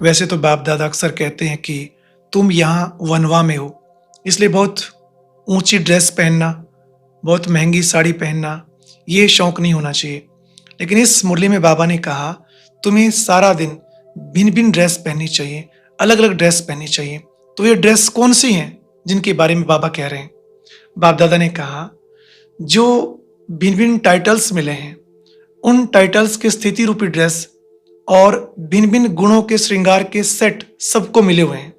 वैसे तो बाप दादा अक्सर कहते हैं कि तुम यहाँ वनवा में हो, इसलिए बहुत ऊंची ड्रेस पहनना, बहुत महंगी साड़ी पहनना, ये शौक नहीं होना चाहिए। लेकिन इस मुरली में बाबा ने कहा तुम्हें सारा दिन भिन्न भिन्न ड्रेस पहननी चाहिए, अलग अलग ड्रेस पहननी चाहिए। तो ये ड्रेस कौन सी हैं जिनके बारे में बाबा कह रहे हैं? बाप दादा ने कहा जो भिन्न भिन्न टाइटल्स मिले हैं, उन टाइटल्स के स्थिति रूपी ड्रेस और भिन्न भिन्न गुणों के श्रृंगार के सेट सबको मिले हुए हैं।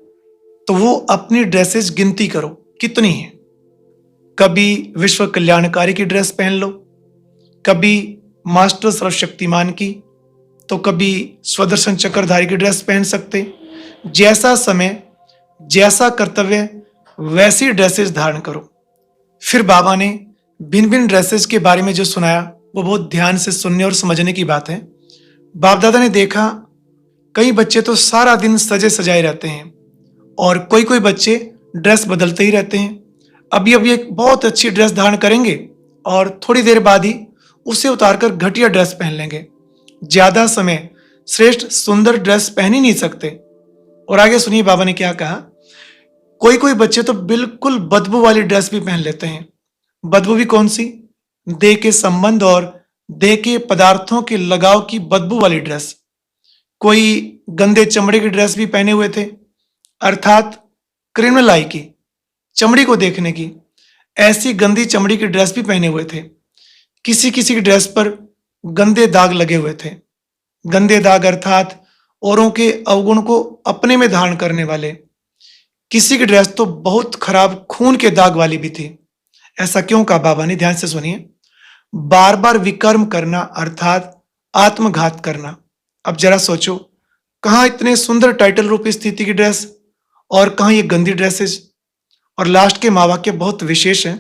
तो वो अपनी ड्रेसेस गिनती करो कितनी हैं। कभी विश्व कल्याणकारी की ड्रेस पहन लो, कभी मास्टर सर्वशक्तिमान की, तो कभी स्वदर्शन चक्रधारी की ड्रेस पहन सकते। जैसा समय, जैसा कर्तव्य, वैसी ड्रेसेस धारण करो। फिर बाबा ने भिन्न भिन्न ड्रेसेस के बारे में जो सुनाया वो बहुत ध्यान से सुनने और समझने की बात है। बाप दादा ने देखा कई बच्चे तो सारा दिन सजे सजाए रहते हैं और कोई कोई बच्चे ड्रेस बदलते ही रहते हैं। अभी अभी एक बहुत अच्छी ड्रेस धारण करेंगे और थोड़ी देर बाद ही उसे उतारकर घटिया ड्रेस पहन लेंगे। ज्यादा समय श्रेष्ठ सुंदर ड्रेस पहन ही नहीं सकते। और आगे सुनिए बाबा ने क्या कहा। कोई कोई बच्चे तो बिल्कुल बदबू वाली ड्रेस भी पहन लेते हैं। बदबू भी कौन सी? देह के संबंध और देह के पदार्थों के लगाव की बदबू वाली ड्रेस। कोई गंदे चमड़े की ड्रेस भी पहने हुए थे, अर्थात क्रिमिनल आई की, चमड़ी को देखने की, ऐसी गंदी चमड़ी की ड्रेस भी पहने हुए थे। किसी किसी की ड्रेस पर गंदे दाग लगे हुए थे। गंदे दाग अर्थात औरों के अवगुण को अपने में धारण करने वाले। किसी की ड्रेस तो बहुत खराब खून के दाग वाली भी थी। ऐसा क्यों कहा बाबा ने? ध्यान से सुनिए। बार बार विकर्म करना अर्थात आत्मघात करना। अब जरा सोचो, कहां इतने सुंदर टाइटल रूपी स्थिति की ड्रेस और कहां ये गंदी ड्रेसेस। और लास्ट के महावाक्य बहुत विशेष है।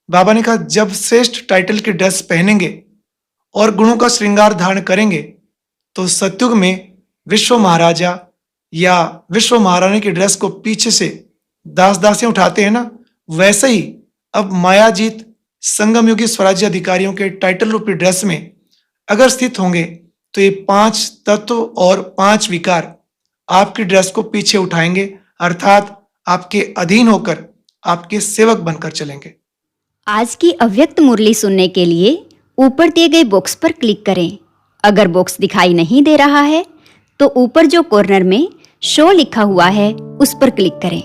बाबा ने कहा जब श्रेष्ठ टाइटल की ड्रेस पहनेंगे और गुणों का श्रृंगार धारण करेंगे तो सतयुग में विश्व महाराजा या विश्व महारानी की ड्रेस को पीछे से दास दासियां उठाते हैं ना, वैसे ही अब मायाजीत संगम युगी स्वराज्य अधिकारियों के टाइटल रूपी ड्रेस में अगर स्थित होंगे तो ये 5 तत्व और 5 विकार आपकी ड्रेस को पीछे उठाएंगे, अर्थात आपके अधीन होकर आपके सेवक बनकर चलेंगे। आज की अव्यक्त मुरली सुनने के लिए ऊपर दिए गए बॉक्स पर क्लिक करें। अगर बॉक्स दिखाई नहीं दे रहा है तो ऊपर जो कॉर्नर में शो लिखा हुआ है उस पर क्लिक करें।